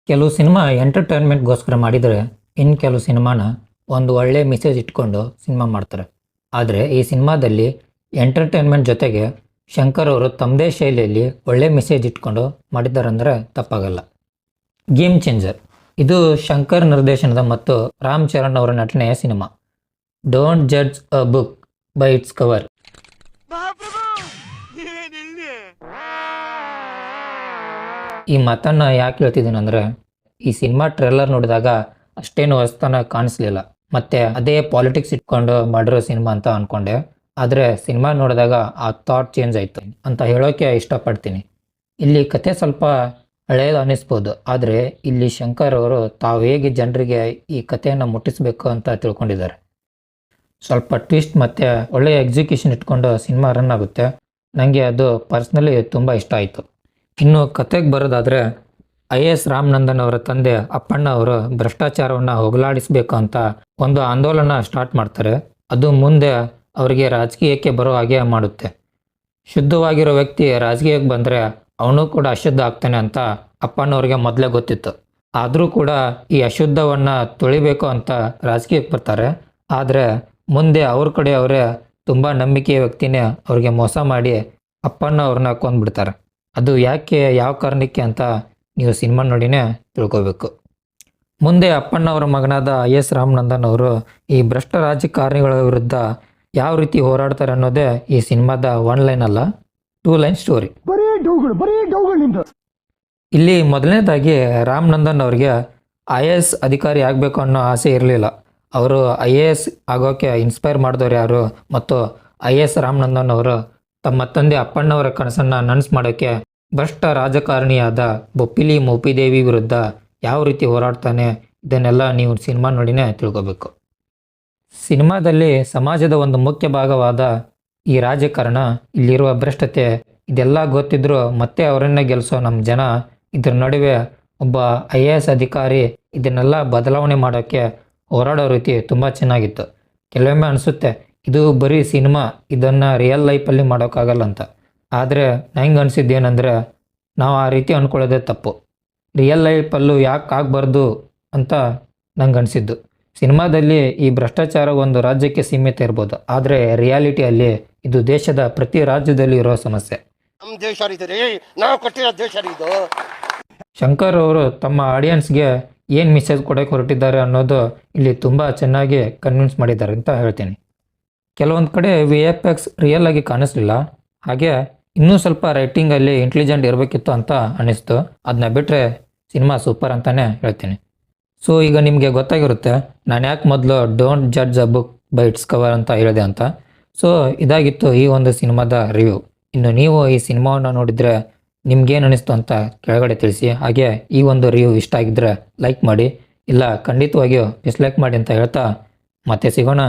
ಕೆಲವು ಸಿನಿಮಾ ಎಂಟರ್ಟೈನ್ಮೆಂಟ್ಗೋಸ್ಕರ ಮಾಡಿದರೆ ಇನ್ನು ಕೆಲವು ಸಿನಿಮಾನ ಒಂದು ಒಳ್ಳೆ ಮೆಸೇಜ್ ಇಟ್ಕೊಂಡು ಸಿನಿಮಾ ಮಾಡ್ತಾರೆ. ಆದರೆ ಈ ಸಿನಿಮಾದಲ್ಲಿ ಎಂಟರ್ಟೈನ್ಮೆಂಟ್ ಜೊತೆಗೆ ಶಂಕರ್ ಅವರು ತಮ್ಮದೇ ಶೈಲಿಯಲ್ಲಿ ಒಳ್ಳೆ ಮೆಸೇಜ್ ಇಟ್ಕೊಂಡು ಮಾಡಿದ್ದಾರಂದರೆ ತಪ್ಪಾಗಲ್ಲ. ಗೇಮ್ ಚೇಂಜರ್ ಇದು ಶಂಕರ್ ನಿರ್ದೇಶನದ ಮತ್ತು ರಾಮ್ ಚರಣ್ ಅವರ ನಟನೆಯ cinema. Don't judge a book by it's cover. ಈ ಮಾತನ್ನು ಯಾಕೆ ಹೇಳ್ತಿದ್ದೀನಿ ಅಂದರೆ, ಈ ಸಿನಿಮಾ ಟ್ರೇಲರ್ ನೋಡಿದಾಗ ಅಷ್ಟೇನು ಹೊಸತನ ಕಾಣಿಸ್ಲಿಲ್ಲ. ಮತ್ತೆ ಅದೇ ಪಾಲಿಟಿಕ್ಸ್ ಇಟ್ಕೊಂಡು ಮಾಡಿರೋ ಸಿನಿಮಾ ಅಂತ ಅಂದ್ಕೊಂಡೆ. ಆದರೆ ಸಿನಿಮಾ ನೋಡಿದಾಗ ಆ ಥಾಟ್ ಚೇಂಜ್ ಆಯಿತು ಅಂತ ಹೇಳೋಕ್ಕೆ ಇಷ್ಟಪಡ್ತೀನಿ. ಇಲ್ಲಿ ಕತೆ ಸ್ವಲ್ಪ ಹಳೆಯದು ಅನ್ನಿಸ್ಬೋದು, ಆದರೆ ಇಲ್ಲಿ ಶಂಕರ್ ಅವರು ತಾವು ಹೇಗೆ ಜನರಿಗೆ ಈ ಕಥೆಯನ್ನು ಮುಟ್ಟಿಸಬೇಕು ಅಂತ ತಿಳ್ಕೊಂಡಿದ್ದಾರೆ. ಸ್ವಲ್ಪ ಟ್ವಿಸ್ಟ್ ಮತ್ತು ಒಳ್ಳೆಯ ಎಕ್ಸಿಕ್ಯೂಷನ್ ಇಟ್ಕೊಂಡು ಸಿನಿಮಾ ರನ್ ಆಗುತ್ತೆ. ನನಗೆ ಅದು ಪರ್ಸ್ನಲಿ ತುಂಬ ಇಷ್ಟ ಆಯಿತು. ಇನ್ನು ಕತೆಗೆ ಬರೋದಾದರೆ, IAS ರಾಮನಂದನ್ ಅವರ ತಂದೆ ಅಪ್ಪಣ್ಣ ಅವರು ಭ್ರಷ್ಟಾಚಾರವನ್ನು ಹೋಗಲಾಡಿಸಬೇಕು ಅಂತ ಒಂದು ಆಂದೋಲನ ಸ್ಟಾರ್ಟ್ ಮಾಡ್ತಾರೆ. ಅದು ಮುಂದೆ ಅವರಿಗೆ ರಾಜಕೀಯಕ್ಕೆ ಬರೋ ಹಾಗೆ ಮಾಡುತ್ತೆ. ಶುದ್ಧವಾಗಿರೋ ವ್ಯಕ್ತಿ ರಾಜಕೀಯಕ್ಕೆ ಬಂದರೆ ಅವನು ಕೂಡ ಅಶುದ್ಧ ಆಗ್ತಾನೆ ಅಂತ ಅಪ್ಪಣ್ಣವ್ರಿಗೆ ಮೊದಲೇ ಗೊತ್ತಿತ್ತು. ಆದರೂ ಕೂಡ ಈ ಅಶುದ್ಧವನ್ನು ತೊಳಿಬೇಕು ಅಂತ ರಾಜಕೀಯಕ್ಕೆ ಬರ್ತಾರೆ. ಆದರೆ ಮುಂದೆ ಅವ್ರ ಕಡೆ ಅವರೇ ತುಂಬ ನಂಬಿಕೆಯ ವ್ಯಕ್ತಿನೇ ಅವ್ರಿಗೆ ಮೋಸ ಮಾಡಿ ಅಪ್ಪಣ್ಣ ಅವ್ರನ್ನ ಕೊಂದ್ಬಿಡ್ತಾರೆ. ಅದು ಯಾಕೆ, ಯಾವ ಕಾರಣಕ್ಕೆ ಅಂತ ನೀವು ಸಿನಿಮಾ ನೋಡಿನೇ ತಿಳ್ಕೋಬೇಕು. ಮುಂದೆ ಅಪ್ಪಣ್ಣವರ ಮಗನಾದ IAS ರಾಮನಂದನ್ ಅವರು ಈ ಭ್ರಷ್ಟ ರಾಜಕಾರಣಿಗಳ ವಿರುದ್ಧ ಯಾವ ರೀತಿ ಹೋರಾಡ್ತಾರೆ ಅನ್ನೋದೇ ಈ ಸಿನಿಮಾದ 1 ಲೈನ್ ಅಲ್ಲ, 2 ಲೈನ್ ಸ್ಟೋರಿ. ಇಲ್ಲಿ ಮೊದಲನೇದಾಗಿ ರಾಮನಂದನ್ ಅವ್ರಿಗೆ IAS ಅಧಿಕಾರಿ ಆಗಬೇಕು ಅನ್ನೋ ಆಸೆ ಇರಲಿಲ್ಲ. ಅವರು IAS ಆಗೋಕ್ಕೆ ಇನ್ಸ್ಪೈರ್ ಮಾಡಿದವರು ಯಾರು, ಮತ್ತು IAS ರಾಮನಂದನ್ ಅವರು ತಮ್ಮ ತಂದೆ ಅಪ್ಪಣ್ಣವರ ಕನಸನ್ನು ನನಸು ಮಾಡೋಕ್ಕೆ ಭ್ರಷ್ಟ ರಾಜಕಾರಣಿಯಾದ ಬೊಪ್ಪಿಲಿ ಮೋಪಿದೇವಿ ವಿರುದ್ಧ ಯಾವ ರೀತಿ ಹೋರಾಡ್ತಾನೆ, ಇದನ್ನೆಲ್ಲ ನೀವು ಸಿನಿಮಾ ನೋಡಿನೇ ತಿಳ್ಕೋಬೇಕು. ಸಿನಿಮಾದಲ್ಲಿ ಸಮಾಜದ ಒಂದು ಮುಖ್ಯ ಭಾಗವಾದ ಈ ರಾಜಕಾರಣ, ಇಲ್ಲಿರುವ ಭ್ರಷ್ಟತೆ, ಇದೆಲ್ಲ ಗೊತ್ತಿದ್ರೂ ಮತ್ತೆ ಅವರನ್ನೇ ಗೆಲ್ಲಿಸೋ ನಮ್ಮ ಜನ, ಇದ್ರ ನಡುವೆ ಒಬ್ಬ IAS ಅಧಿಕಾರಿ ಇದನ್ನೆಲ್ಲ ಬದಲಾವಣೆ ಮಾಡೋಕ್ಕೆ ಹೋರಾಡೋ ರೀತಿ ತುಂಬ ಚೆನ್ನಾಗಿತ್ತು. ಕೆಲವೊಮ್ಮೆ ಅನಿಸುತ್ತೆ ಇದು ಬರೀ ಸಿನಿಮಾ, ಇದನ್ನು ರಿಯಲ್ ಲೈಫಲ್ಲಿ ಮಾಡೋಕ್ಕಾಗಲ್ಲ ಅಂತ. ಆದರೆ ನಂಗೆ ಅನಿಸಿದ್ದೇನೆಂದರೆ, ನಾವು ಆ ರೀತಿ ಅಂದ್ಕೊಳ್ಳೋದೇ ತಪ್ಪು. ರಿಯಲ್ ಲೈಫಲ್ಲೂ ಯಾಕೆ ಆಗಬಾರ್ದು ಅಂತ ನಂಗೆ ಅನಿಸಿದ್ದು. ಸಿನಿಮಾದಲ್ಲಿ ಈ ಭ್ರಷ್ಟಾಚಾರ ಒಂದು ರಾಜ್ಯಕ್ಕೆ ಸೀಮಿತ ಇರ್ಬೋದು, ಆದರೆ ರಿಯಾಲಿಟಿಯಲ್ಲಿ ಇದು ದೇಶದ ಪ್ರತಿ ರಾಜ್ಯದಲ್ಲಿ ಇರೋ ಸಮಸ್ಯೆ. ಶಂಕರ್ ಅವರು ತಮ್ಮ ಆಡಿಯನ್ಸ್ಗೆ ಏನು ಮೆಸೇಜ್ ಕೊಡೋಕೆ ಹೊರಟಿದ್ದಾರೆ ಅನ್ನೋದು ಇಲ್ಲಿ ತುಂಬ ಚೆನ್ನಾಗಿ ಕನ್ವಿನ್ಸ್ ಮಾಡಿದ್ದಾರೆ ಅಂತ ಹೇಳ್ತೀನಿ. ಕೆಲವೊಂದು ಕಡೆ VFX ರಿಯಲ್ ಆಗಿ ಕಾಣಿಸ್ಲಿಲ್ಲ, ಹಾಗೆ ಇನ್ನೂ ಸ್ವಲ್ಪ ರೈಟಿಂಗಲ್ಲಿ ಇಂಟೆಲಿಜೆಂಟ್ ಇರಬೇಕಿತ್ತು ಅಂತ ಅನ್ನಿಸ್ತು. ಅದನ್ನ ಬಿಟ್ಟರೆ ಸಿನಿಮಾ ಸೂಪರ್ ಅಂತಲೇ ಹೇಳ್ತೀನಿ. ಸೊ ಈಗ ನಿಮಗೆ ಗೊತ್ತಾಗಿರುತ್ತೆ ನಾನು ಯಾಕೆ ಮೊದಲು don't judge a book by it's cover ಅಂತ ಹೇಳಿದೆ ಅಂತ. ಸೊ ಇದಾಗಿತ್ತು ಈ ಒಂದು ಸಿನಿಮಾದ ರಿವ್ಯೂ. ಇನ್ನು ನೀವು ಈ ಸಿನಿಮಾವನ್ನು ನೋಡಿದರೆ ನಿಮ್ಗೇನು ಅನ್ನಿಸ್ತು ಅಂತ ಕೆಳಗಡೆ ತಿಳಿಸಿ. ಹಾಗೆ ಈ ಒಂದು ರಿವ್ಯೂ ಇಷ್ಟ ಆಗಿದ್ದರೆ ಲೈಕ್ ಮಾಡಿ, ಇಲ್ಲ ಖಂಡಿತವಾಗಿಯೂ ಡಿಸ್ಲೈಕ್ ಮಾಡಿ ಅಂತ ಹೇಳ್ತಾ ಮತ್ತೆ ಸಿಗೋಣ.